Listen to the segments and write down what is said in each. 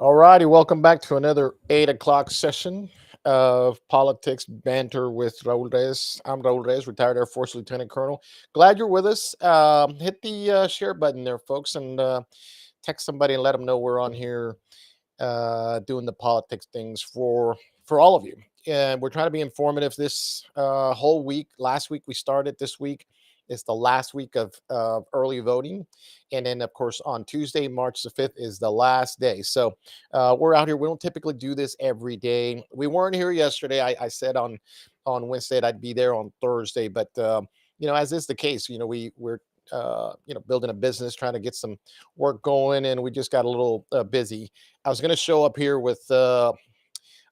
All righty, welcome back to another 8 o'clock session of politics banter with Raul Reyes. I'm Raul Reyes, retired Air Force Lieutenant Colonel. Glad you're with us. Hit the share button there, folks, and text somebody and let them know we're on here doing the politics things for all of you. And we're trying to be informative this whole week. Last week we started. This week is the last week of early voting, and then of course on Tuesday, March the 5th, is the last day. So we're out here. We don't typically do this every day. We weren't here yesterday. I said on Wednesday that I'd be there on Thursday, but as is the case, we're building a business, trying to get some work going, and we just got a little busy. I was going to show up here with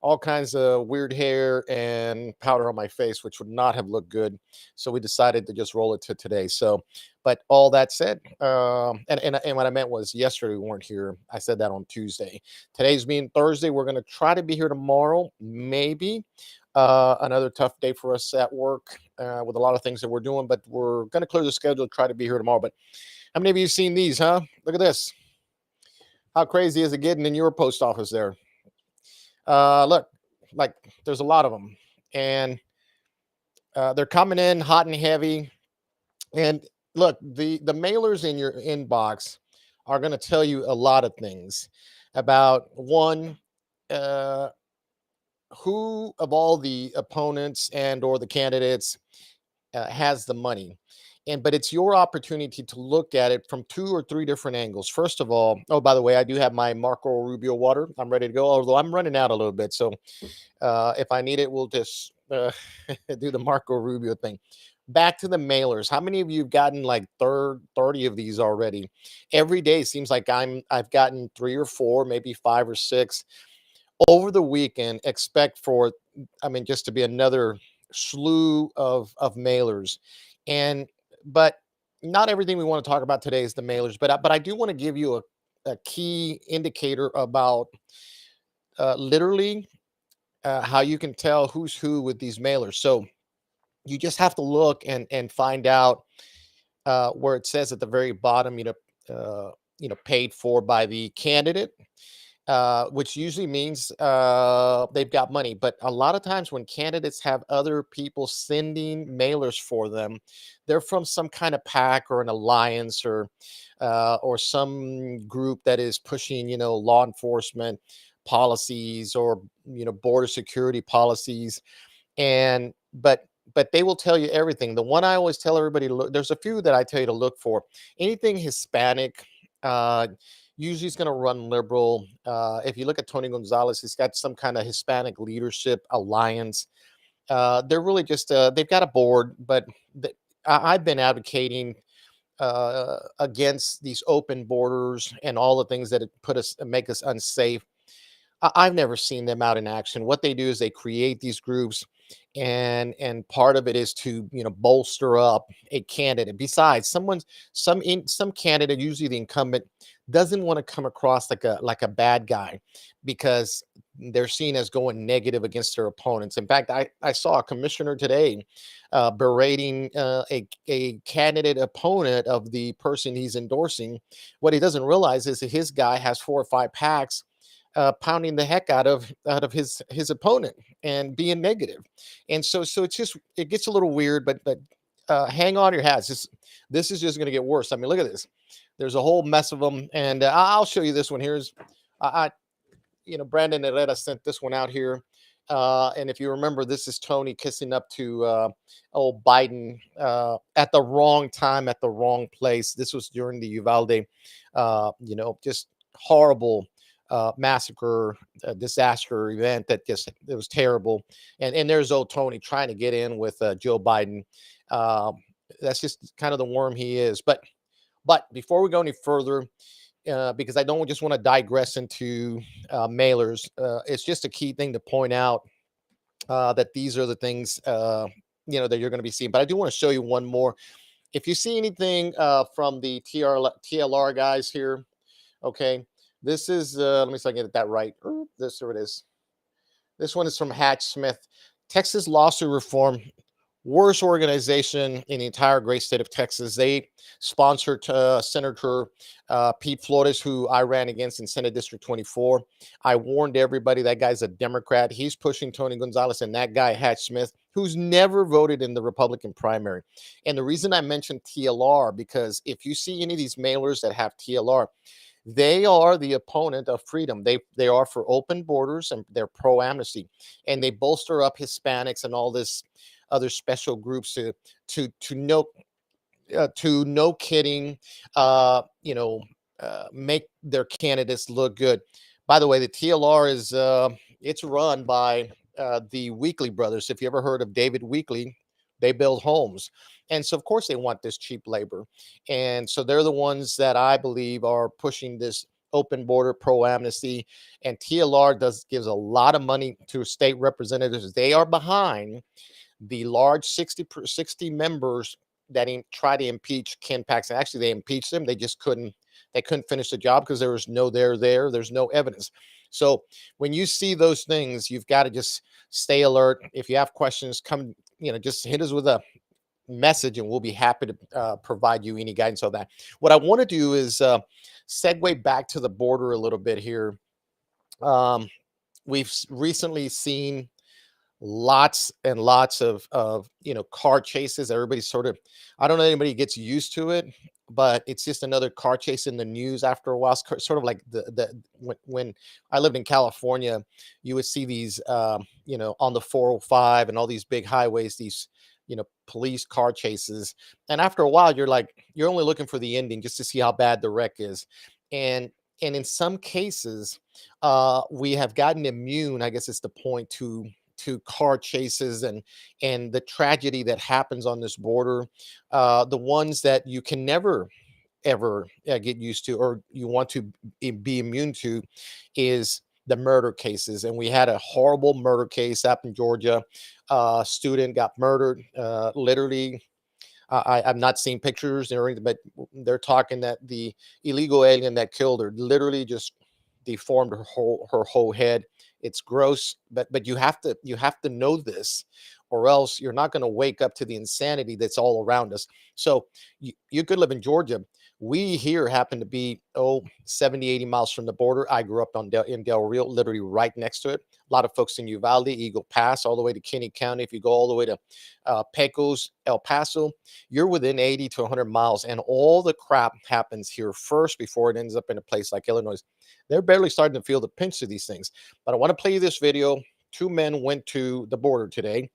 all kinds of weird hair and powder on my face, which would not have looked good. So we decided to just roll it to today. So, but all that said, and what I meant was yesterday we weren't here. I said that on Tuesday. Today's being Thursday. We're going to try to be here tomorrow, maybe. Another tough day for us at work with a lot of things that we're doing, but we're going to clear the schedule, try to be here tomorrow. But how many of you seen these, huh? Look at this. How crazy is it getting in your post office there? Look, like there's a lot of them, and they're coming in hot and heavy. And look, the mailers in your inbox are going to tell you a lot of things about one, uh, who of all the opponents and or the candidates has the money. And but it's your opportunity to look at it from two or three different angles. First of all, oh, by the way, I do have my Marco Rubio water. I'm ready to go, although I'm running out a little bit. So if I need it, we'll just do the Marco Rubio thing. Back to the mailers. How many of you have gotten like 30 of these already? Every day seems like I've gotten three or four, maybe five or six over the weekend. Expect for, I mean, just to be another slew of mailers. And but not everything we want to talk about today is the mailers, but I do want to give you a key indicator about literally how you can tell who's who with these mailers. So you just have to look and find out where it says at the very bottom, paid for by the candidate, which usually means they've got money. But a lot of times when candidates have other people sending mailers for them, they're from some kind of pack or an alliance or some group that is pushing, law enforcement policies or border security policies. And but they will tell you everything. The one I always tell everybody to look, there's a few that I tell you to look for. Anything Hispanic, uh, usually it's going to run liberal. If you look at Tony Gonzalez, he's got some kind of Hispanic leadership alliance. They're really just they've got a board, but I've been advocating against these open borders and all the things that it put us make us unsafe. I've never seen them out in action. What they do is they create these groups, and part of it is to bolster up a candidate. Besides, some candidate, usually the incumbent, doesn't want to come across like a bad guy because they're seen as going negative against their opponents. In fact, I saw a commissioner today berating a candidate opponent of the person he's endorsing. What he doesn't realize is that his guy has 4 or 5 packs pounding the heck out of his opponent and being negative. And so it gets a little weird, but hang on your hats. This is just going to get worse. I mean, look at this. There's a whole mess of them, and I'll show you this one. Here's Brandon Herrera sent this one out here. And if you remember, this is Tony kissing up to old Biden at the wrong time, at the wrong place. This was during the Uvalde, just horrible massacre, disaster event that just it was terrible. And there's old Tony trying to get in with Joe Biden. That's just kind of the worm he is. But before we go any further, because I don't just want to digress into mailers, it's just a key thing to point out that these are the things that you're going to be seeing. But I do want to show you one more. If you see anything from the TLR guys here, okay. This is, let me see if I can get that right. There it is. This one is from Hatch Smith. Texas lawsuit reform worst organization in the entire great state of Texas. They sponsored Senator Pete Flores, who I ran against in Senate District 24. I warned everybody that guy's a Democrat. He's pushing Tony Gonzalez and that guy, Hatch Smith, who's never voted in the Republican primary. And the reason I mentioned TLR, because if you see any of these mailers that have TLR, they are the opponent of freedom. They are for open borders and they're pro amnesty, and they bolster up Hispanics and all this other special groups to no kidding, you know, make their candidates look good. By the way, the TLR is it's run by the Weekly brothers. If you ever heard of David Weekly, they build homes, and so of course they want this cheap labor, and so they're the ones that I believe are pushing this open border pro amnesty. And TLR gives a lot of money to state representatives. They are behind the large 60 members that try to impeach Ken Paxton. Actually, they impeached him. They just couldn't. They couldn't finish the job because there was no there there. There's no evidence. So when you see those things, you've got to just stay alert. If you have questions, come. Just hit us with a message, and we'll be happy to provide you any guidance on that. What I want to do is segue back to the border a little bit here. We've recently seen lots and lots of car chases. Everybody's sort of, I don't know anybody gets used to it, but it's just another car chase in the news after a while. It's sort of like when I lived in California, you would see these on the 405 and all these big highways, these police car chases, and after a while you're only looking for the ending just to see how bad the wreck is. And in some cases we have gotten immune, I guess it's the point, to car chases and the tragedy that happens on this border. The ones that you can never ever get used to, or you want to be immune to, is the murder cases. And we had a horrible murder case up in Georgia. Student got murdered, literally. I've not seen pictures or anything, but they're talking that the illegal alien that killed her literally just deformed her whole head. It's gross, but you have to know this, or else you're not going to wake up to the insanity that's all around us. So you could live in Georgia. We here happen to be 70, 80 miles from the border. I grew up in Del Rio, literally right next to it. A lot of folks in Uvalde, Eagle Pass, all the way to Kinney County. If you go all the way to Pecos, El Paso, you're within 80 to 100 miles, and all the crap happens here first before it ends up in a place like Illinois. They're barely starting to feel the pinch of these things. But I want to play you this video. Two men went to the border today: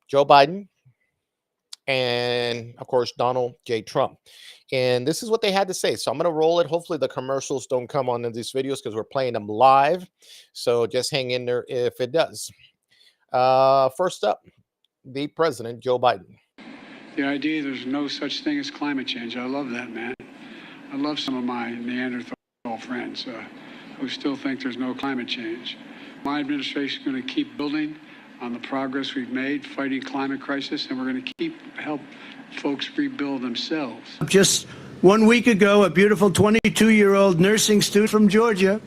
Joe Biden and, of course, Donald J. Trump. And this is what they had to say. So I'm going to roll it. Hopefully the commercials don't come on in these videos because we're playing them live. So just hang in there if it does. First up, the president, Joe Biden. The idea there's no such thing as climate change. I love that, man. I love some of my Neanderthal friends who still think there's no climate change. My administration is going to keep building on the progress we've made fighting climate crisis, and we're going to help folks rebuild themselves. Just 1 week ago, a beautiful 22-year-old nursing student from Georgia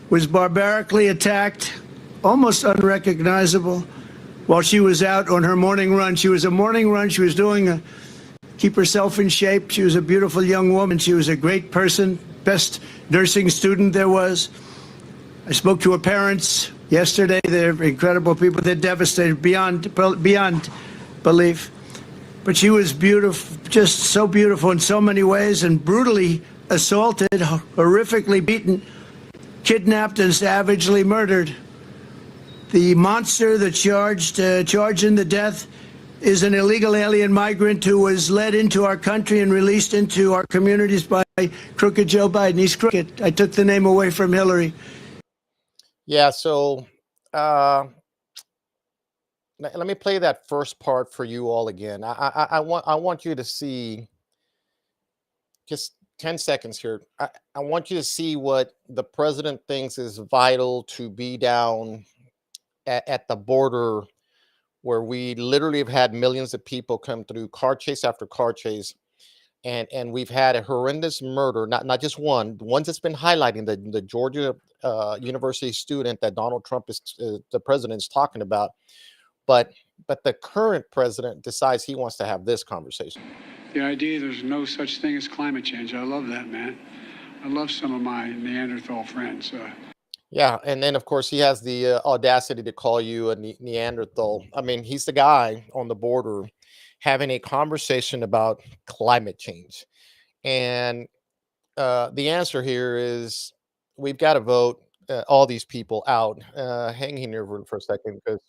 was barbarically attacked, almost unrecognizable, while she was out on her morning run. She was doing keep herself in shape. She was a beautiful young woman. She was a great person, best nursing student there was. I spoke to her parents yesterday. They're incredible people. They're devastated beyond belief. But she was beautiful, just so beautiful in so many ways, and brutally assaulted, horrifically beaten, kidnapped, and savagely murdered. The monster that charging the death is an illegal alien migrant who was led into our country and released into our communities by crooked Joe Biden. He's crooked. I took the name away from Hillary. Yeah, so let me play that first part for you all again. I want you to see, just 10 seconds here. I want you to see what the president thinks is vital to be down at the border, where we literally have had millions of people come through, car chase after car chase. And we've had a horrendous murder, not just one. The ones that's been highlighting, the Georgia University student that Donald Trump is the president is talking about. But but the current president decides he wants to have this conversation. The idea there's no such thing as climate change. I love that, man. I love some of my Neanderthal friends. Yeah, and then of course he has the audacity to call you a Neanderthal. I mean, he's the guy on the border having a conversation about climate change, and the answer here is we've got to vote all these people out. Hang in here for a second, because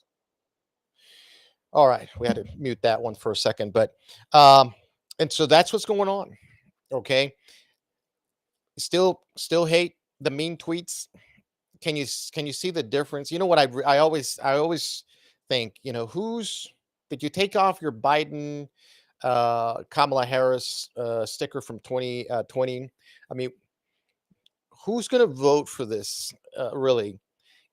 all right, we had to mute that one for a second, but um, and so that's what's going on. Okay, still hate the mean tweets. Can you see the difference? You know what I always think, who's did you take off your Biden Kamala Harris sticker from 2020? I mean, who's going to vote for this really?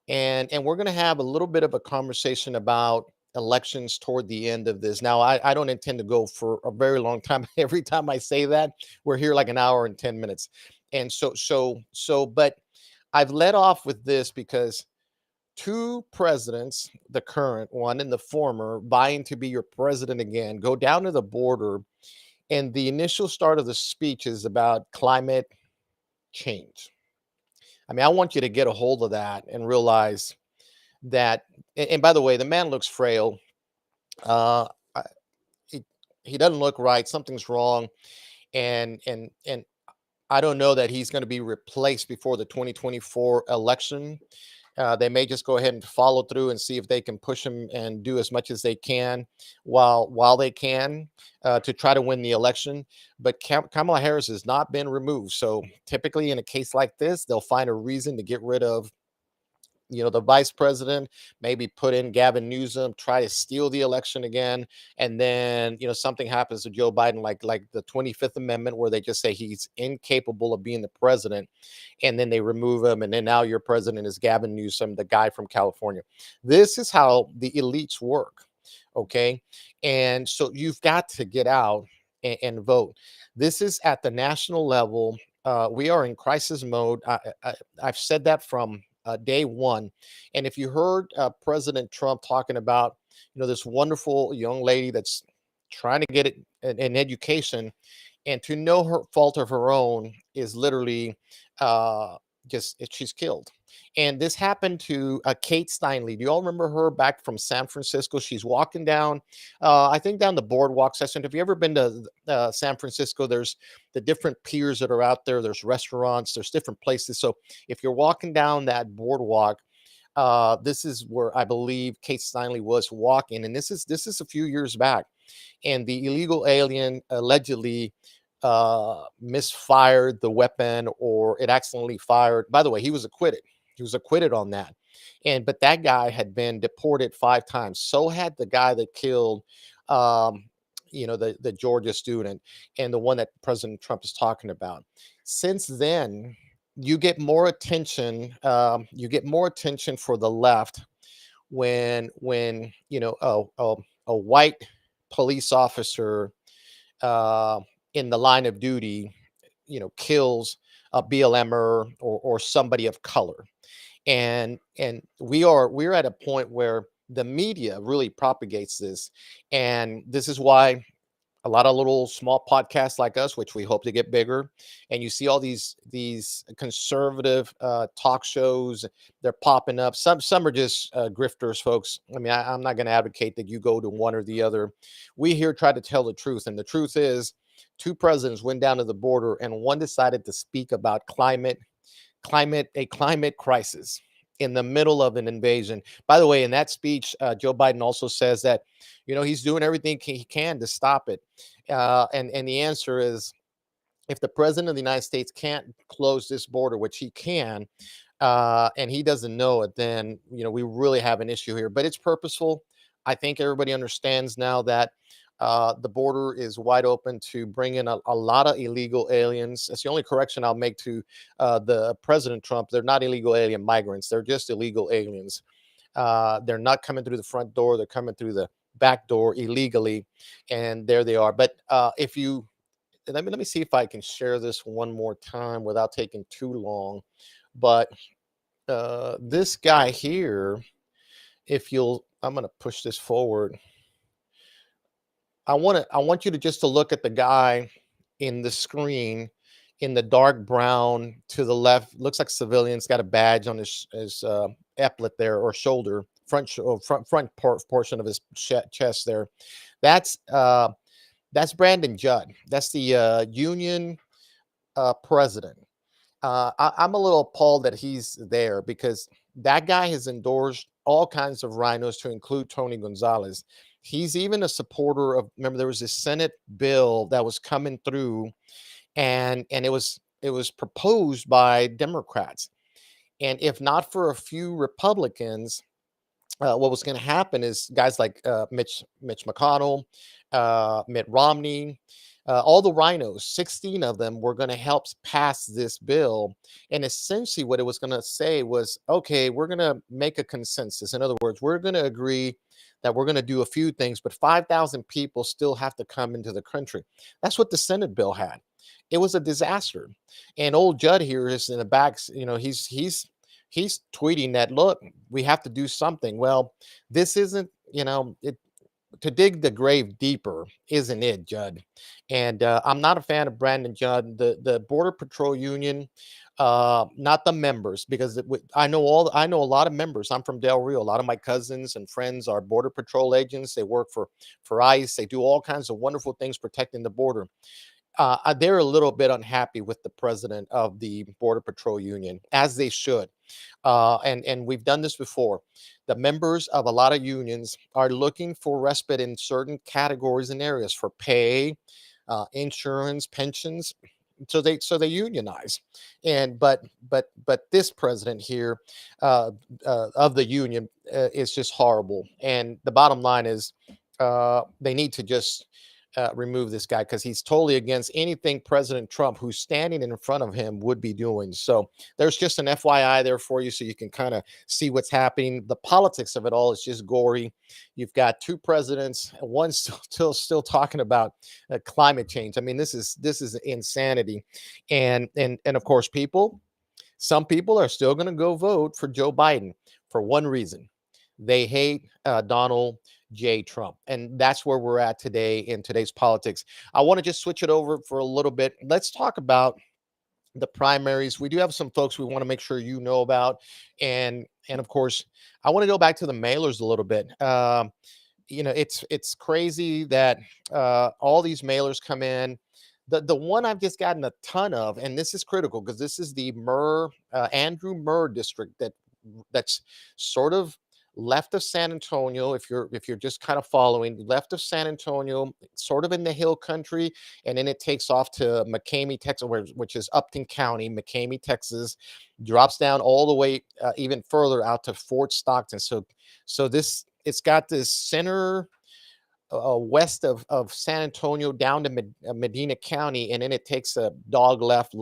And we're going to have a little bit of a conversation about elections toward the end of this. Now, I don't intend to go for a very long time. Every time I say that, we're here like an hour and 10 minutes. And but I've led off with this because two presidents, the current one and the former, vying to be your president again, go down to the border. And the initial start of the speech is about climate change. I mean, I want you to get a hold of that and realize that. And by the way, the man looks frail. Uh, I- he, he doesn't look right. Something's wrong. And I don't know that he's going to be replaced before the 2024 election. They may just go ahead and follow through and see if they can push him and do as much as they can while they can to try to win the election. But Kamala Harris has not been removed. So typically, in a case like this, they'll find a reason to get rid of the vice president, maybe put in Gavin Newsom, try to steal the election again, and then something happens to Joe Biden, like the 25th Amendment, where they just say he's incapable of being the president, and then they remove him, and then now your president is Gavin Newsom, the guy from California. This is how the elites work, okay? And so you've got to get out and vote. This is at the national level. We are in crisis mode. I've said that from day one. And if you heard President Trump talking about, this wonderful young lady that's trying to get an education, and to no her fault of her own is literally uh, she's killed. And this happened to Kate Steinle. Do you all remember her back from San Francisco? She's walking down, I think down the boardwalk section. If you ever been to San Francisco, there's the different piers that are out there. There's restaurants. There's different places. So if you're walking down that boardwalk, this is where I believe Kate Steinle was walking, and this is a few years back, and the illegal alien allegedly misfired the weapon, or it accidentally fired. By the way, he was acquitted. He was acquitted on that, but that guy had been deported 5 times. So had the guy that killed, um, the Georgia student, and the one that President Trump is talking about. Since then, you get more attention. You get more attention for the left when a white police officer in the line of duty, kills a BLMer or somebody of color, and we're at a point where the media really propagates this, and this is why a lot of little small podcasts like us, which we hope to get bigger, and you see all these conservative talk shows, they're popping up. Some are just grifters, folks. I mean, I'm not going to advocate that you go to one or the other. We here try to tell the truth, and the truth is, two presidents went down to the border, and one decided to speak about a climate crisis in the middle of an invasion. By the way, in that speech, Joe Biden also says that, he's doing everything he can to stop it. And the answer is, if the president of the United States can't close this border, which he can, and he doesn't know it, then we really have an issue here. But it's purposeful. I think everybody understands now that the border is wide open to bring in a lot of illegal aliens. That's the only correction I'll make to the President Trump. They're not illegal alien migrants. They're just illegal aliens. They're not coming through the front door. They're coming through the back door illegally, and there they are. But if you let me see if I can share this one more time without taking too long. But this guy here, I'm going to push this forward. I want you to just to look at the guy in the screen in the dark brown to the left. Looks like civilian's got a badge on his epaulet there or shoulder front portion of his chest there. That's uh that's Brandon Judd. That's the union president. I'm a little appalled that he's there because that guy has endorsed all kinds of rhinos to include Tony Gonzalez. He's even a supporter of. Remember, there was this Senate bill that was coming through, and it was proposed by Democrats, and if not for a few Republicans, what was going to happen is guys like Mitch McConnell, Mitt Romney, all the rhinos, 16 of them were going to help pass this bill. And essentially, what it was going to say was, okay, we're going to make a consensus. In other words, we're going to agree that we're going to do a few things, but 5,000 people still have to come into the country. That's what the Senate bill had. It was a disaster. And old Judd here is in the back, he's tweeting that, look, we have to do something. Well, this isn't, it to dig the grave deeper, isn't it, Judd? And I'm not a fan of Brandon Judd, the Border Patrol Union, not the members, because I know a lot of members. I'm from Del Rio. A lot of my cousins and friends are Border Patrol agents. They work for ICE. They do all kinds of wonderful things protecting the border. They're a little bit unhappy with the president of the Border Patrol Union, as they should. And we've done this before. The members of a lot of unions are looking for respite in certain categories and areas for pay, insurance, pensions. So they unionize, and but this president here of the union is just horrible. And the bottom line is they need to just remove this guy because he's totally against anything President Trump, who's standing in front of him, would be doing. So there's just an FYI there for you so you can kind of see what's happening. The politics of it all is just gory. You've got two presidents, and one still talking about climate change. I mean, this is insanity. And of course, some people are still going to go vote for Joe Biden for one reason. They hate Donald J. Trump. And that's where we're at today in today's politics. I want to just switch it over for a little bit. Let's talk about the primaries. We do have some folks we want to make sure you know about. And of course, I want to go back to the mailers a little bit. It's crazy that all these mailers come in. The one I've just gotten a ton of, and this is critical because this is the Andrew Murr district that's sort of left of San Antonio. If you're just kind of following, left of San Antonio, sort of in the hill country, and then it takes off to McCamey, Texas, which is Upton County, McCamey, Texas, drops down all the way even further out to Fort Stockton. So it's got this center west of San Antonio down to Medina County, and then it takes a dog left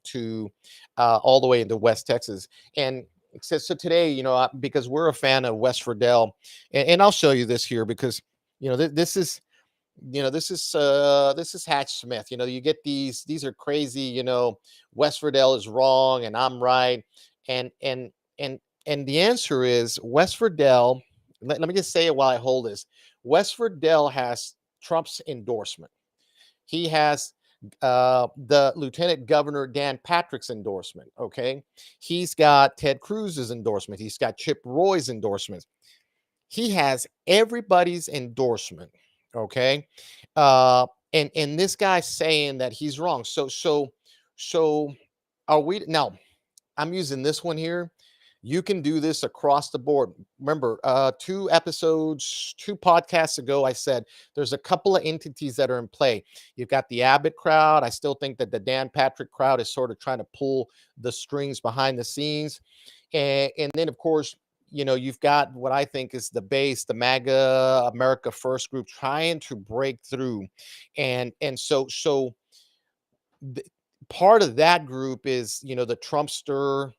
to all the way into West Texas. And so today, because we're a fan of West Friedel, and I'll show you this here because this is this is Hatch Smith. You get these are crazy. West Friedel is wrong and I'm right, and the answer is West Friedel. Let me just say it while I hold this. West Friedel has Trump's endorsement. He has the Lieutenant Governor Dan Patrick's endorsement. Okay. He's got Ted Cruz's endorsement. He's got Chip Roy's endorsement. He has everybody's endorsement. Okay. And this guy's saying that he's wrong. So are we now? I'm using this one here. You can do this across the board. Remember, two podcasts ago, I said there's a couple of entities that are in play. You've got the Abbott crowd. I still think that the Dan Patrick crowd is sort of trying to pull the strings behind the scenes. And then, of course, you've got what I think is the base, the MAGA America First group trying to break through. And so part of that group is, the Trumpster,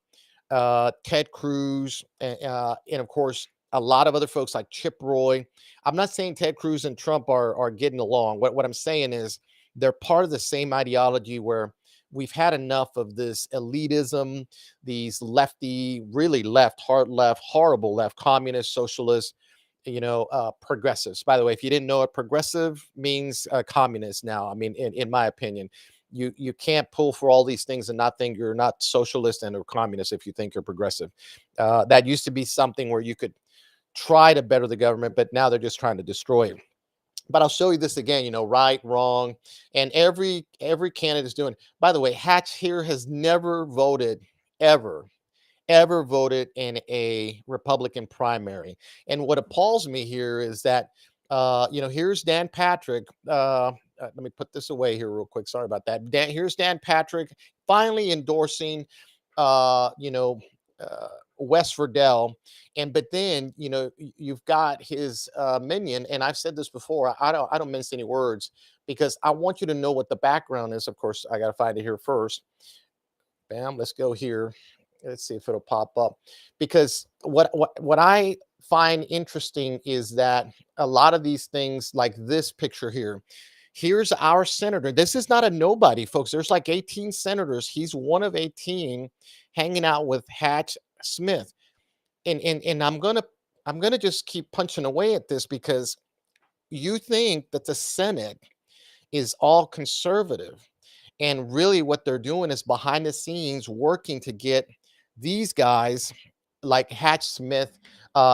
Ted Cruz, and of course a lot of other folks like Chip Roy. I'm not saying Ted Cruz and Trump are getting along. What I'm saying is they're part of the same ideology where we've had enough of this elitism, these lefty, really left, hard left, horrible left, communist, socialist, progressives. By the way, if you didn't know it, progressive means communist now. I mean, in my opinion, you can't pull for all these things and not think you're not socialist and or communist if you think you're progressive. That used to be something where you could try to better the government, but now they're just trying to destroy it. But I'll show you this again, right, wrong, and every candidate is doing. By the way, Hatch here has never voted ever voted in a Republican primary. And what appalls me here is that, here's Dan Patrick. Let me put this away here real quick. Sorry about that. Here's Dan Patrick finally endorsing, uh, you know, uh, West Verdell. But then, you've got his minion. And I've said this before. I don't mince any words because I want you to know what the background is. Of course, I got to find it here first. Bam, let's go here. Let's see if it'll pop up. Because what I find interesting is that a lot of these things, like this picture here, here's our senator. This is not a nobody, folks. There's like 18 senators. He's one of 18 hanging out with Hatch Smith. And I'm gonna just keep punching away at this because you think that the Senate is all conservative. And really, what they're doing is behind the scenes working to get these guys like Hatch Smith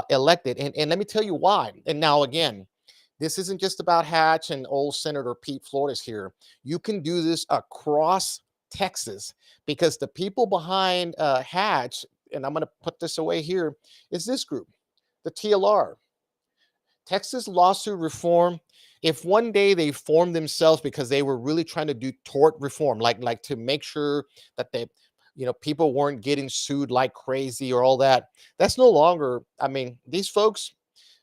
elected. And let me tell you why. And now, again, this isn't just about Hatch and old Senator Pete Flores here. You can do this across Texas because the people behind Hatch, and I'm going to put this away here, is this group, the TLR. Texas lawsuit reform. If one day they formed themselves because they were really trying to do tort reform, like to make sure that people weren't getting sued like crazy or all that, that's no longer. I mean, these folks,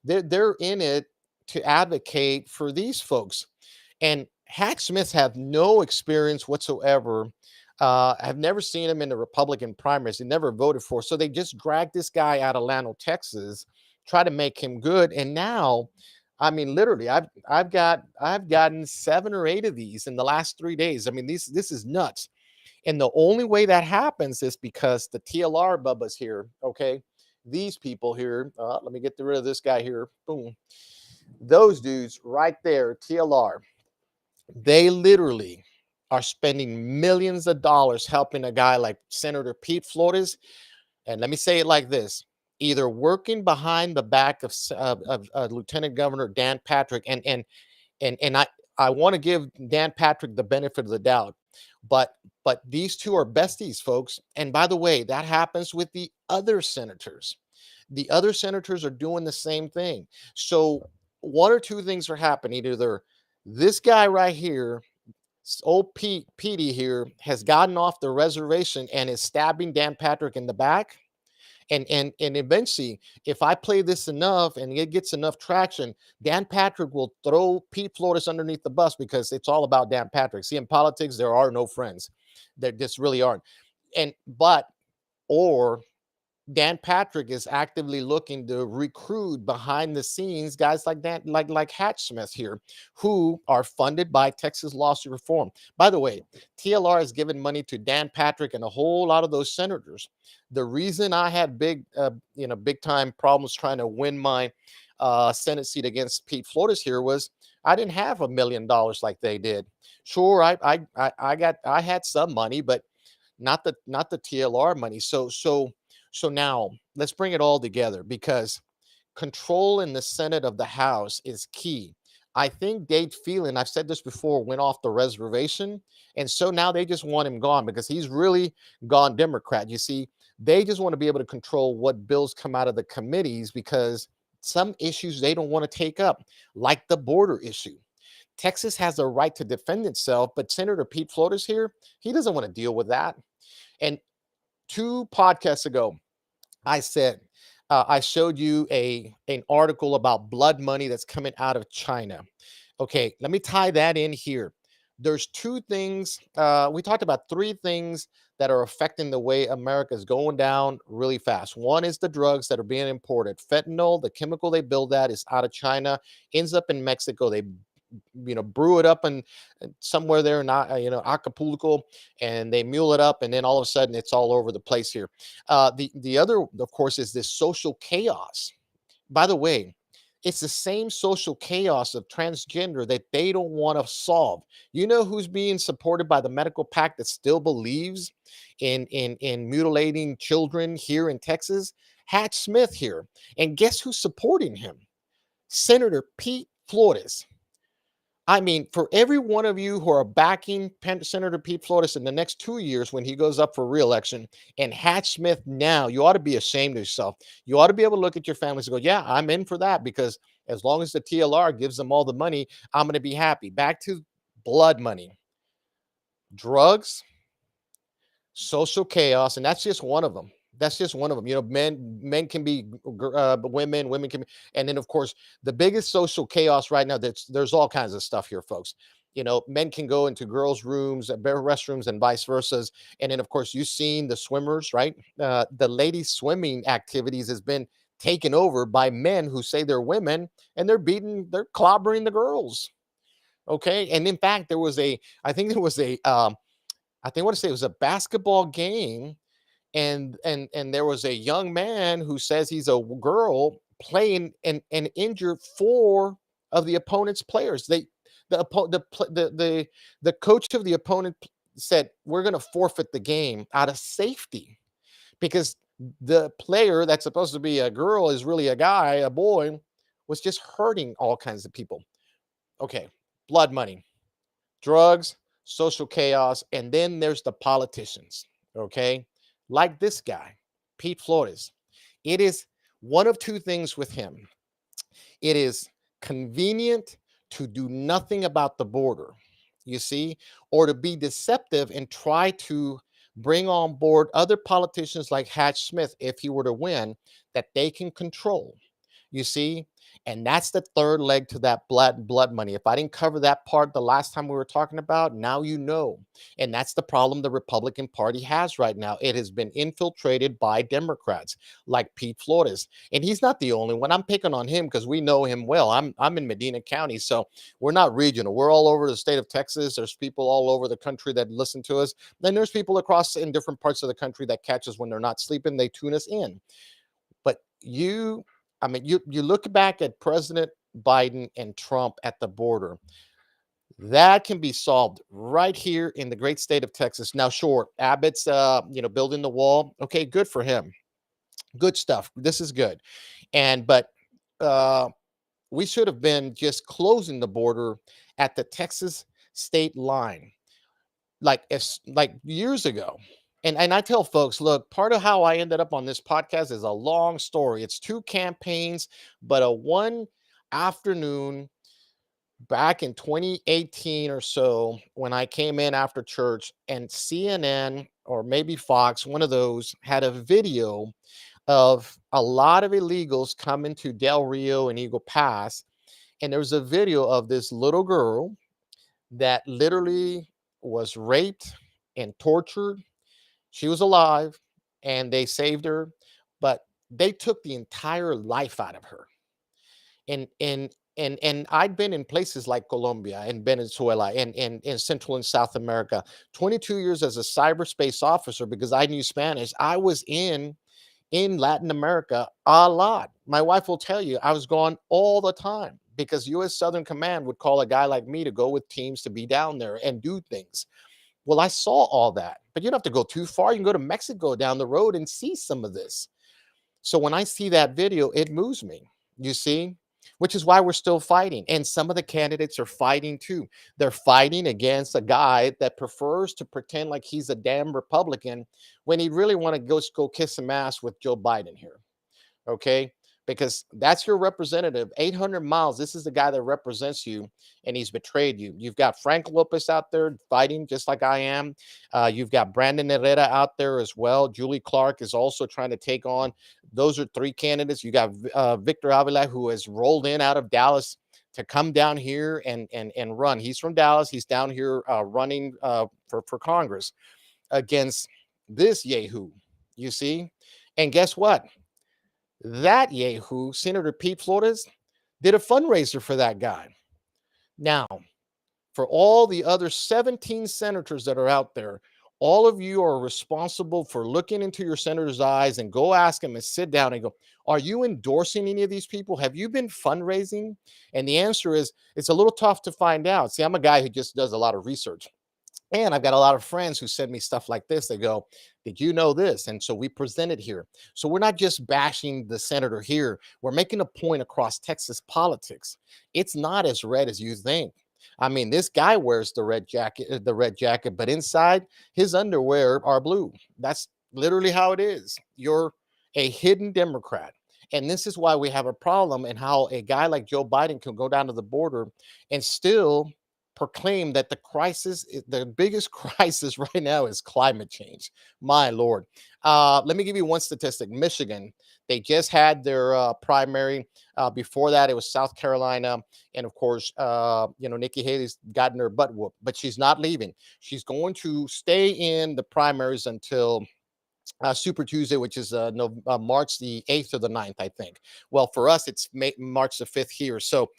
they're in it to advocate for these folks. And Hack Smiths have no experience whatsoever. I've never seen him in the Republican primaries. He never voted for. So they just dragged this guy out of Lano, Texas, try to make him good. And now, I mean, literally, I've gotten 7 or 8 of these in the last 3 days. I mean, this is nuts. And the only way that happens is because the TLR Bubba's here. Okay, these people here. Let me get rid of this guy here. Boom. Those dudes right there, TLR. They literally are spending millions of dollars helping a guy like Senator Pete Flores. And let me say it like this: either working behind the back of Lieutenant Governor Dan Patrick, and I want to give Dan Patrick the benefit of the doubt, but these two are besties, folks. And by the way, that happens with the other senators. The other senators are doing the same thing. So one or two things are happening. Either this guy right here, old Petey here, has gotten off the reservation and is stabbing Dan Patrick in the back. And eventually, if I play this enough and it gets enough traction, Dan Patrick will throw Pete Flores underneath the bus because it's all about Dan Patrick. See, in politics, there are no friends. There just really aren't. Or Dan Patrick is actively looking to recruit behind the scenes guys like that, like Hatch Smith here, who are funded by Texas lawsuit reform. By the way, TLR has given money to Dan Patrick and a whole lot of those senators. The reason I had big time problems trying to win my Senate seat against Pete Flores here was I didn't have $1 million like they did. Sure, I had some money, but not the TLR money. So now let's bring it all together because control in the Senate of the House is key. I think Dade Phelan, I've said this before, went off the reservation. And so now they just want him gone because he's really gone Democrat. You see, they just want to be able to control what bills come out of the committees because some issues they don't want to take up, like the border issue. Texas has a right to defend itself, but Senator Pete Flores here, he doesn't want to deal with that. And 2 podcasts ago, I said, I showed you an article about blood money that's coming out of China. Okay, let me tie that in here. There's 2 things. We talked about 3 things that are affecting the way America is going down really fast. One is the drugs that are being imported. Fentanyl, the chemical they build that is out of China, ends up in Mexico. They brew it up and somewhere there in Acapulco, and they mule it up, and then all of a sudden it's all over the place here. The other, of course, is this social chaos. By the way, It's the same social chaos of transgender that they don't want to solve. You know who's being supported by the medical pact that still believes in mutilating children here in Texas? Hatch Smith here. And guess who's supporting him? Senator Pete Flores. I mean, for every one of you who are backing Senator Pete Flores in the next 2 years when he goes up for reelection, and Hatch Smith now, you ought to be ashamed of yourself. You ought to be able to look at your families and go, yeah, I'm in for that, because as long as the TLR gives them all the money, I'm going to be happy. Back to blood money, drugs, social chaos, and that's just one of them. That's just one of them. You know, men can be women, women can be, and then of course the biggest social chaos right now. There's all kinds of stuff here, folks. You know, men can go into girls' rooms, bare restrooms, and vice versa. And then of course you've seen the swimmers, right? The ladies' swimming activities has been taken over by men who say they're women, and they're clobbering the girls. Okay, and in fact, I think there was I think I want to say it was a basketball game, and there was a young man who says he's a girl playing and injured four of the opponent's players. The coach of the opponent said, we're going to forfeit the game out of safety, because the player that's supposed to be a girl is really a guy, a boy, was just hurting all kinds of people. Okay, blood money, drugs, social chaos, and then there's the politicians, okay? Like this guy, Pete Flores. It is one of two things with him. It is convenient to do nothing about the border, you see, or to be deceptive and try to bring on board other politicians like Hatch Smith, if he were to win, that they can control. You see? And that's the third leg to that blood money. If I didn't cover that part the last time we were talking about, now you know. And that's the problem the Republican Party has right now. It has been infiltrated by Democrats like Pete Flores. And he's not the only one. I'm picking on him because we know him well. I'm in Medina County, so we're not regional. We're all over the state of Texas. There's people all over the country that listen to us. Then there's people across in different parts of the country that catch us when they're not sleeping. They tune us in. But you look back at President Biden and Trump at the border. That can be solved right here in the great state of Texas. Now, sure, Abbott's building the wall. Okay, good for him. Good stuff. This is good. But uh we should have been just closing the border at the Texas state line, like years ago. And I tell folks, look, part of how I ended up on this podcast is a long story. It's two campaigns, but a one afternoon back in 2018 or so, when I came in after church, and CNN or maybe Fox, one of those, had a video of a lot of illegals coming to Del Rio and Eagle Pass. And there was a video of this little girl that literally was raped and tortured. She was alive, and they saved her, but they took the entire life out of her. And I'd been in places like Colombia and Venezuela and in Central and South America. 22 years as a cyberspace officer, because I knew Spanish. I was in Latin America a lot. My wife will tell you I was gone all the time because U.S. Southern Command would call a guy like me to go with teams to be down there and do things. Well, I saw all that, but you don't have to go too far. You can go to Mexico down the road and see some of this. So when I see that video, it moves me, you see, which is why we're still fighting. And some of the candidates are fighting too. They're fighting against a guy that prefers to pretend like he's a damn Republican when he really want to go kiss some ass with Joe Biden here. Okay, because that's your representative. 800 miles. This is the guy that represents you, and he's betrayed you. You've got Frank Lopez out there fighting just like I am. You've got Brandon Herrera out there as well. Julie Clark is also trying to take on. Those are three candidates. You got Victor Avila, who has rolled in out of Dallas to come down here and run. He's from Dallas. He's down here running for Congress against this yahoo. You see, and guess what? That yahoo, Senator Pete Flores, did a fundraiser for that guy. Now, for all the other 17 senators that are out there, All of you are responsible for looking into your senator's eyes and go ask him and sit down and go, are you endorsing any of these people? Have you been fundraising? And the answer is, it's a little tough to find out. See, I'm a guy who just does a lot of research. And I've got a lot of friends who send me stuff like this. They go, did you know this? And so we present it here. So we're not just bashing the senator here. We're making a point across Texas politics. It's not as red as you think. I mean, this guy wears the red jacket, but inside his underwear are blue. That's literally how it is. You're a hidden Democrat. And this is why we have a problem, and how a guy like Joe Biden can go down to the border and still proclaim that the biggest crisis right now is climate change. My Lord. Let me give you one statistic. Michigan, they just had their primary. Before that, it was South Carolina. And of course, Nikki Haley's gotten her butt whooped, but she's not leaving. She's going to stay in the primaries until Super Tuesday, which is March the 8th or the 9th, I think. Well, for us, it's March the 5th here. So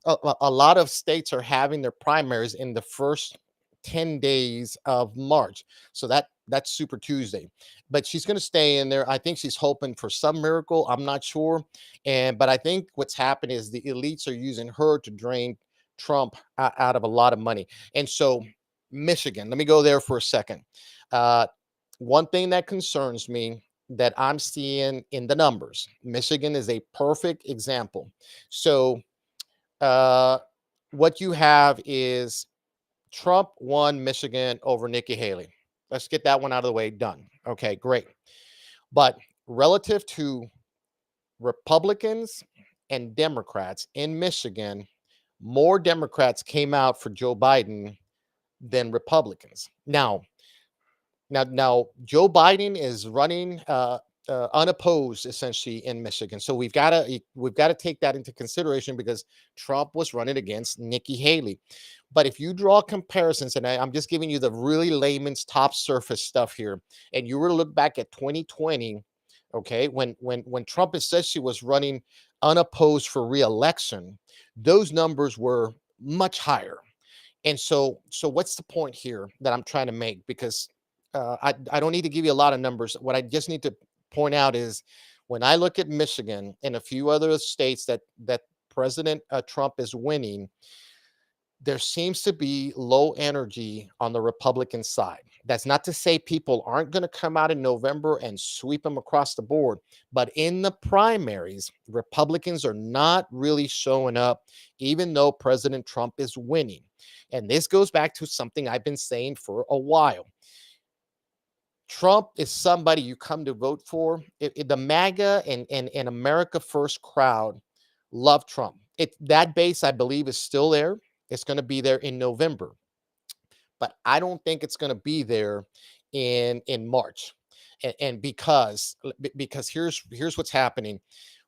a lot of states are having their primaries in the first 10 days of March. So that's Super Tuesday. But she's going to stay in there. I think she's hoping for some miracle. I'm not sure. But I think what's happened is the elites are using her to drain Trump out of a lot of money. And so Michigan, let me go there for a second. Uh, One thing that concerns me that I'm seeing in the numbers, Michigan is a perfect example. So uh, what you have is Trump won Michigan over Nikki Haley. Let's get that one out of the way. Done. Okay, great. But relative to Republicans and Democrats in Michigan, more Democrats came out for Joe Biden than Republicans. Now, Joe Biden is running unopposed essentially in Michigan, so we've got to take that into consideration because Trump was running against Nikki Haley. But if you draw comparisons, and I'm just giving you the really layman's top surface stuff here, and you were to look back at 2020, okay, when Trump essentially was running unopposed for reelection, those numbers were much higher. And so what's the point here that I'm trying to make? Because I don't need to give you a lot of numbers. What I just need to point out is when I look at Michigan and a few other states that President Trump is winning, there seems to be low energy on the Republican side. That's not to say people aren't going to come out in November and sweep them across the board, but in the primaries, Republicans are not really showing up, even though President Trump is winning. And this goes back to something I've been saying for a while. Trump is somebody you come to vote for. The MAGA and America First crowd love Trump. That base, I believe, is still there. It's going to be there in November, but I don't think it's going to be there in March. And because here's what's happening.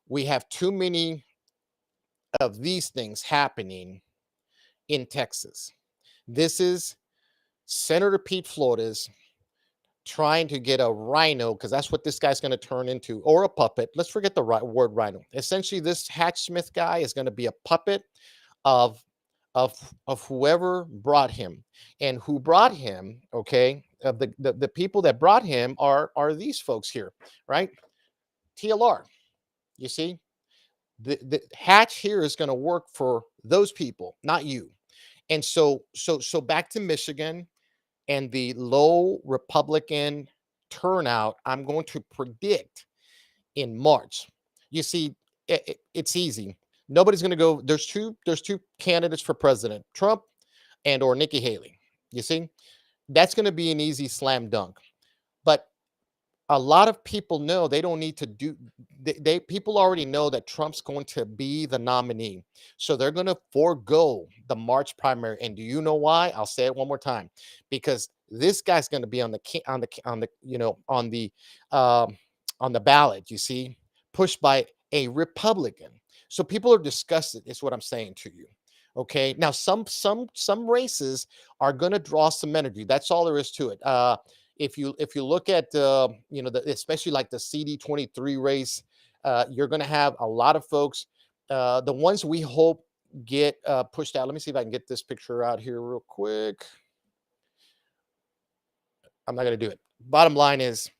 We have too many of these things happening in Texas. This is Senator Pete Flores trying to get a rhino, because that's what this guy's going to turn into, or a puppet. Let's forget the word rhino. Essentially, this Hatch Smith guy is going to be a puppet of of whoever brought him. And who brought him, okay, the people that brought him are these folks here, right? TLR. You see, the Hatch here is going to work for those people, not you. And so back to Michigan and the low Republican turnout, I'm going to predict in March. You see, it's easy. Nobody's going to go. There's two candidates for president: Trump and or Nikki Haley. You see, that's going to be an easy slam dunk. But a lot of people know they don't need to do. They people already know that Trump's going to be the nominee, so they're going to forego the March primary. And do you know why? I'll say it one more time, because this guy's going to be on um, on the ballot. You see, pushed by a Republican. So people are disgusted. Is what I'm saying to you. Okay. Now some races are going to draw some energy. That's all there is to it. If you look at especially like the CD23 race, you're going to have a lot of folks. The ones we hope get pushed out. Let me see if I can get this picture out here real quick. I'm not going to do it. Bottom line is,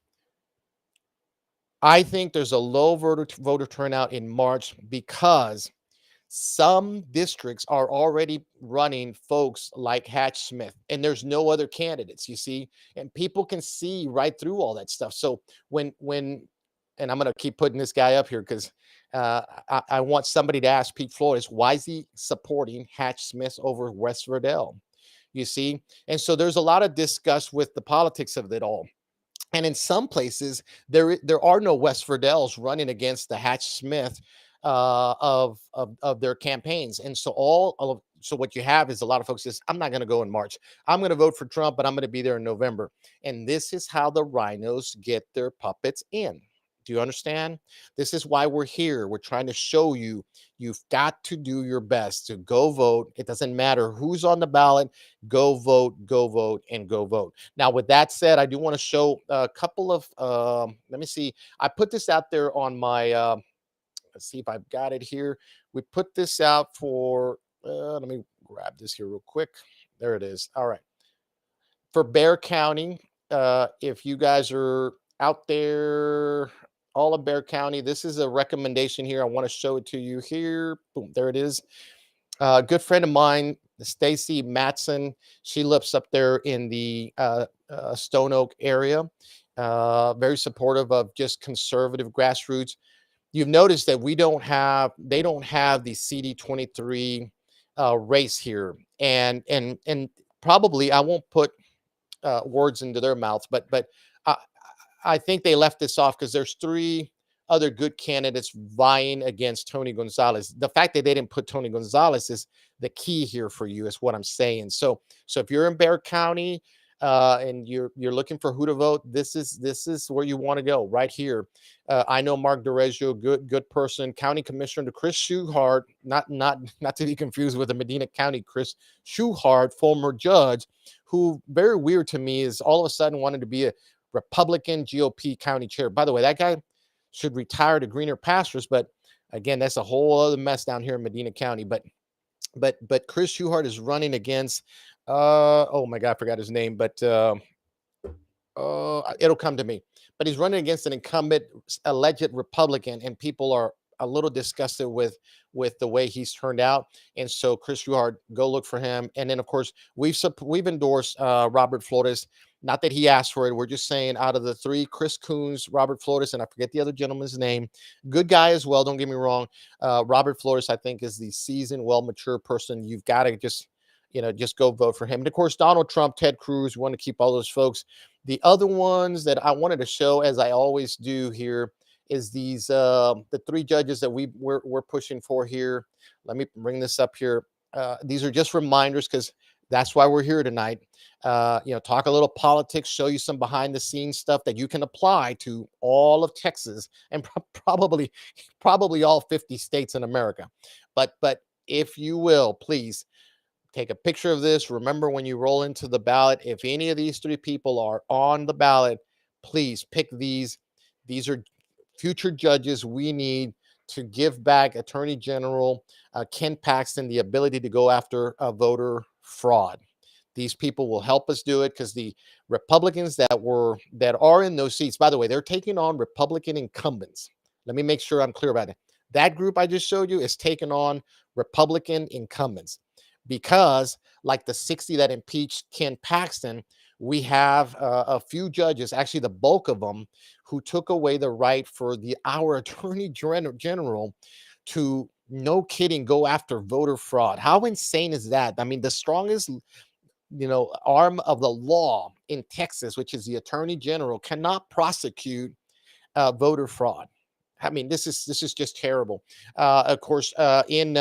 I think there's a low voter turnout in March because some districts are already running folks like Hatch Smith, and there's no other candidates, you see, and people can see right through all that stuff. So when and I'm going to keep putting this guy up here because I want somebody to ask Pete Flores, why is he supporting Hatch Smith over West Verdell? You see, and so there's a lot of disgust with the politics of it all. And in some places, there are no West Verdells running against the Hatch Smith of their campaigns. And so so what you have is a lot of folks says, I'm not going to go in March. I'm going to vote for Trump, but I'm going to be there in November. And this is how the rhinos get their puppets in. Do you understand? This is why we're here. We're trying to show you you've got to do your best to go vote. It doesn't matter who's on the ballot. Go vote, and go vote. Now, with that said, I do want to show a couple of, let me see. I put this out there on my, let's see if I've got it here. We put this out for, let me grab this here real quick. There it is. All right. For Bear County, if you guys are out there, all of Bear County, this is a recommendation here. I want to show it to you here. Boom, there it is. A good friend of mine, Stacy Matson, she lives up there in the Stone Oak area. Very supportive of just conservative grassroots. You've noticed that they don't have the CD23 race here, and probably I won't put words into their mouths, but I, I think they left this off because there's three other good candidates vying against Tony Gonzalez. The fact that they didn't put Tony Gonzalez is the key here for you, is what I'm saying. So if you're in Bear County and you're looking for who to vote, this is where you want to go, right here. I know Mark DeRegio, good person. County Commissioner Chris Schuhart, not to be confused with the Medina County Chris Schuhart, former judge, who, very weird to me, is all of a sudden wanted to be a Republican GOP county chair. By the way, that guy should retire to greener pastures, but again, that's a whole other mess down here in Medina County. But Chris Schuhart is running against oh my God, I forgot his name, but it'll come to me. But he's running against an incumbent alleged Republican, and people are a little disgusted with the way he's turned out. And so, Chris Schuhart, go look for him. And then, of course, we've endorsed Robert Flores. Not that he asked for it. We're just saying, out of the three, Chris Coons, Robert Flores, and I forget the other gentleman's name. Good guy as well. Don't get me wrong. Robert Flores, I think, is the seasoned, well mature person. You've got to just go vote for him. And of course, Donald Trump, Ted Cruz, we want to keep all those folks. The other ones that I wanted to show, as I always do here, is these the three judges that we're pushing for here. Let me bring this up here. These are just reminders because that's why we're here tonight. Talk a little politics, show you some behind the scenes stuff that you can apply to all of Texas and probably all 50 states in America. But if you will, please take a picture of this. Remember, when you roll into the ballot, if any of these three people are on the ballot, please pick these. These are future judges we need to give back Attorney General Ken Paxton the ability to go after voter fraud. These people will help us do it, because the Republicans that are in those seats, by the way, they're taking on Republican incumbents. Let me make sure I'm clear about it. That group I just showed you is taking on Republican incumbents, because like the 60 that impeached Ken Paxton, we have a few judges, actually the bulk of them, who took away the right for our Attorney General to, no kidding, go after voter fraud. How insane is that? I mean, the strongest arm of the law in Texas, which is the Attorney General, cannot prosecute voter fraud. I mean, this is just terrible. Of course, in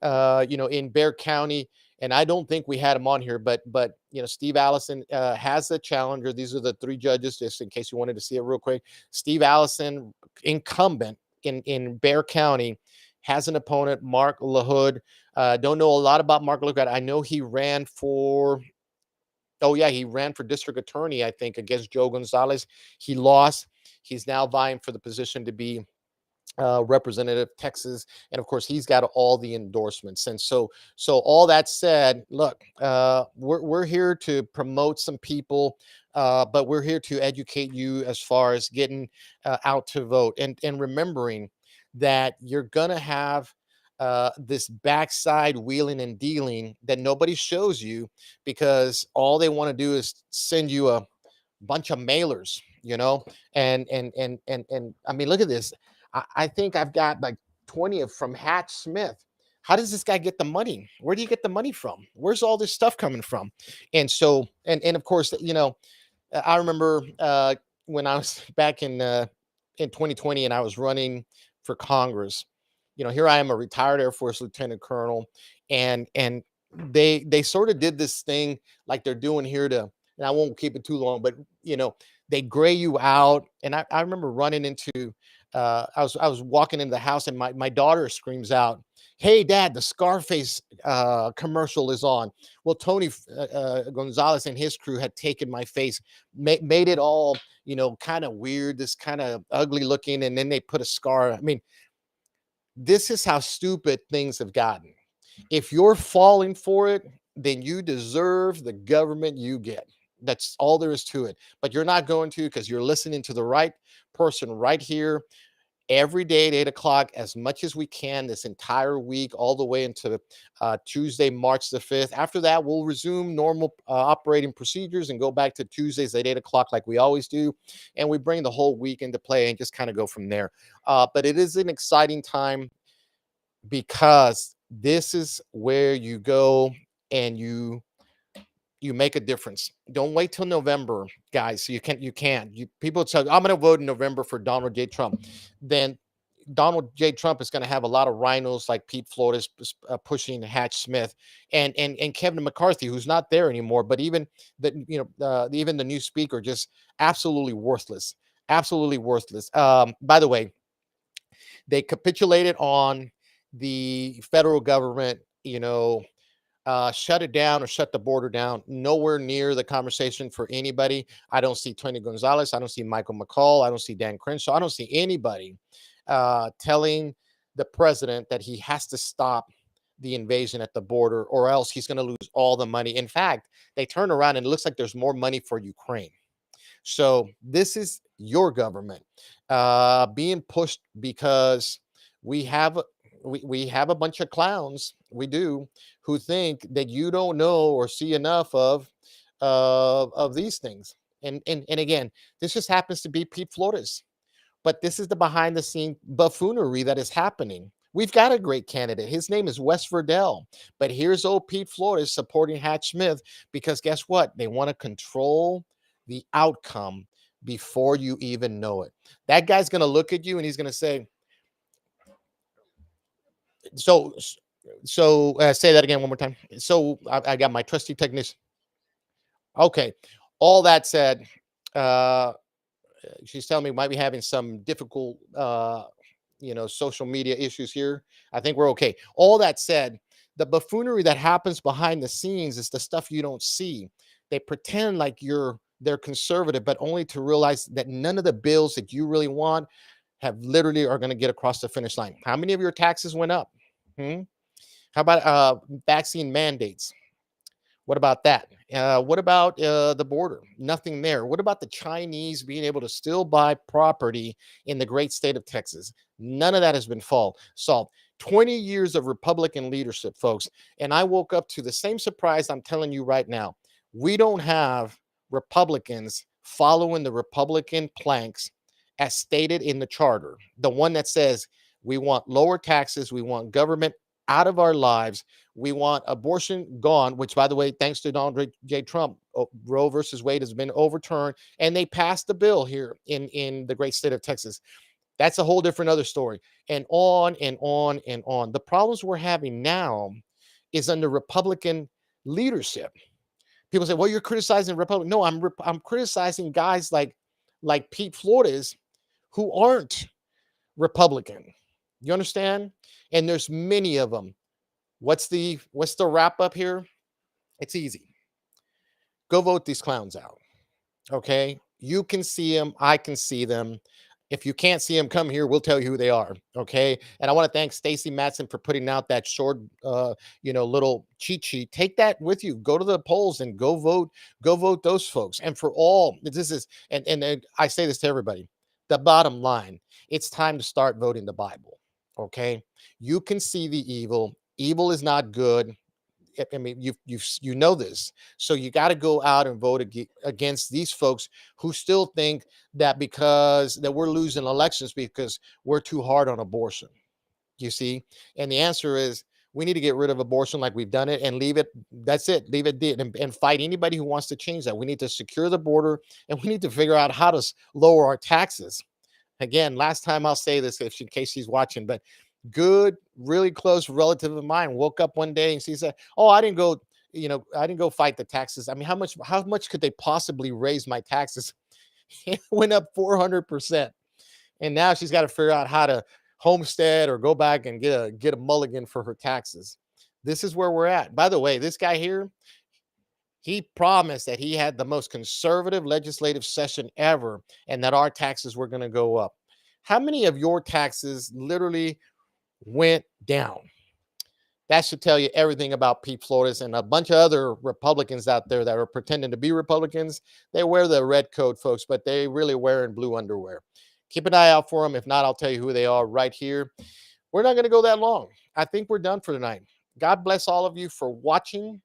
Bear County, and I don't think we had him on here, but Steve Allison has a challenger. These are the three judges, just in case you wanted to see it real quick. Steve Allison, incumbent in Bear County, has an opponent, Mark LaHood. Don't know a lot about Mark LaHood. I know he ran for district attorney, I think, against Joe Gonzalez. He lost. He's now vying for the position to be Representative Texas, and of course he's got all the endorsements. And so all that said, look, we're here to promote some people, but we're here to educate you as far as getting out to vote, and remembering that you're gonna have this backside wheeling and dealing that nobody shows you, because all they want to do is send you a bunch of mailers, and I mean, look at this. I think I've got like 20 of from Hatch Smith. How does this guy get the money? Where do you get the money from? Where's all this stuff coming from? And so, and of course, I remember when I was back in 2020 and I was running for Congress. Here I am, a retired Air Force lieutenant colonel, and they sort of did this thing like they're doing here to, and I won't keep it too long, but they gray you out. And I remember running into I was walking into the house, and my daughter screams out, "Hey dad, the Scarface commercial is on." Well, Tony Gonzalez and his crew had taken my face, made it all kind of weird, this kind of ugly looking, and then they put a scar. I mean, this is how stupid things have gotten. If you're falling for it, then you deserve the government you get. That's all there is to it. But you're not going to, because you're listening to the right person right here every day at 8 o'clock, as much as we can this entire week, all the way into Tuesday, March the 5th. After that, we'll resume normal operating procedures and go back to Tuesdays at 8 o'clock like we always do. And we bring the whole week into play and just kind of go from there. But it is an exciting time, because this is where you go and you make a difference. Don't wait till November, guys. So people tell you, I'm going to vote in November for Donald J. Trump. Then Donald J. Trump is going to have a lot of rhinos like Pete Flores pushing Hatch Smith, and Kevin McCarthy, who's not there anymore. But even even the new speaker, just absolutely worthless, absolutely worthless. By the way, they capitulated on the federal government, shut it down or shut the border down. Nowhere near the conversation for anybody. I don't see Tony Gonzalez. I don't see Michael McCall. I don't see Dan Crenshaw. I don't see anybody telling the president that he has to stop the invasion at the border, or else he's going to lose all the money. In fact, they turn around and it looks like there's more money for Ukraine. So this is your government being pushed, because we have we have a bunch of clowns, we do, who think that you don't know or see enough of these things. And again, this just happens to be Pete Flores, but this is the behind the scene buffoonery that is happening. We've got a great candidate. His name is Wes Verdell. But here's old Pete Flores supporting Hatch Smith, because guess what? They want to control the outcome before you even know it. That guy's going to look at you and he's going to say, so, say that again one more time. So I got my trusty technician. Okay. All that said, she's telling me we might be having some difficult, social media issues here. I think we're okay. All that said, the buffoonery that happens behind the scenes is the stuff you don't see. They pretend like they're conservative, but only to realize that none of the bills that you really want have literally are going to get across the finish line. How many of your taxes went up? How about vaccine mandates? What about that? What about the border? Nothing there. What about the Chinese being able to still buy property in the great state of Texas? None of that has been solved. 20 years of Republican leadership, folks. And I woke up to the same surprise I'm telling you right now. We don't have Republicans following the Republican planks as stated in the charter, the one that says we want lower taxes, we want government out of our lives, we want abortion gone, which, by the way, thanks to Donald J. Trump, Roe versus Wade has been overturned, and they passed the bill here in the great state of Texas. That's a whole different other story, and on and on and on. The problems we're having now is under Republican leadership. People say, well, you're criticizing Republican. No, I'm criticizing guys like Pete Flores, who aren't Republican. You understand? And there's many of them. What's the wrap up here? It's easy. Go vote these clowns out. Okay? You can see them. I can see them. If you can't see them, come here. We'll tell you who they are. Okay. And I want to thank Stacy Matson for putting out that short, little cheat sheet. Take that with you. Go to the polls and go vote. Go vote those folks. And for all this is, and I say this to everybody. The bottom line: it's time to start voting the Bible. Okay. You can see the evil. Evil is not good. I mean, you know this, so you got to go out and vote against these folks who still think that because that we're losing elections because we're too hard on abortion. You see, and the answer is we need to get rid of abortion like we've done it and leave it. That's it. Leave it and fight anybody who wants to change that. We need to secure the border and we need to figure out how to lower our taxes. Again, last time I'll say this in case she's watching, but good, really close relative of mine woke up one day and she said, "Oh, I didn't go fight the taxes. I mean, how much could they possibly raise my taxes?" It went up 400%. And now she's got to figure out how to homestead or go back and get a mulligan for her taxes. This is where we're at. By the way, this guy here, he promised that he had the most conservative legislative session ever and that our taxes were going to go up. How many of your taxes literally went down? That should tell you everything about Pete Flores and a bunch of other Republicans out there that are pretending to be Republicans. They wear the red coat, folks, but they really wearing blue underwear. Keep an eye out for them. If not, I'll tell you who they are right here. We're not going to go that long. I think we're done for tonight. God bless all of you for watching.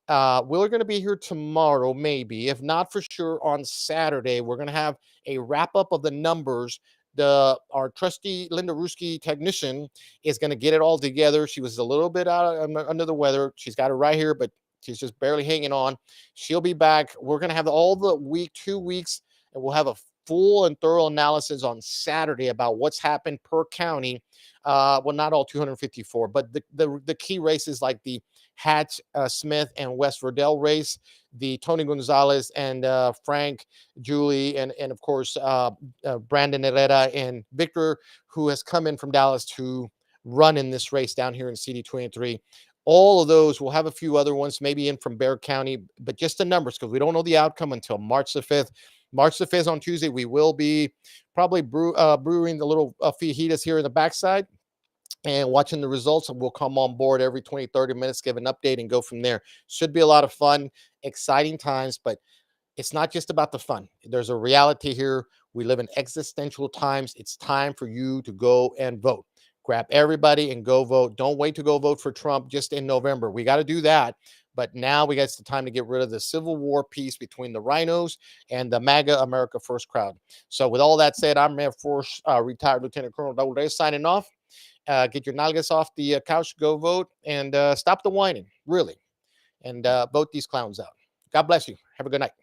We're going to be here tomorrow, maybe. If not for sure, on Saturday, we're going to have a wrap up of the numbers. Our trusty Linda Ruski technician is going to get it all together. She was a little bit under the weather. She's got it right here, but she's just barely hanging on. She'll be back. We're going to have all the 2 weeks, and we'll have a full and thorough analysis on Saturday about what's happened per county. Well, not all 254, but the key races like the Hatch Smith and West Verdell race, the Tony Gonzalez and Frank, Julie, and of course Brandon Herrera and Victor, who has come in from Dallas to run in this race down here in CD23. All of those, we'll have a few other ones, maybe in from Bexar County, but just the numbers because we don't know the outcome until March the 5th. March the 5th on Tuesday, we will be probably brewing the little fajitas here in the backside and watching the results. And we'll come on board every 20, 30 minutes, give an update and go from there. Should be a lot of fun, exciting times, but it's not just about the fun. There's a reality here. We live in existential times. It's time for you to go and vote. Grab everybody and go vote. Don't wait to go vote for Trump just in November. We got to do that. But now we got the time to get rid of the Civil War piece between the rhinos and the MAGA America First crowd. So with all that said, I'm Air Force retired Lieutenant Colonel Raul Reyes signing off. Get your nalgas off the couch, go vote, and stop the whining, really, and vote these clowns out. God bless you. Have a good night.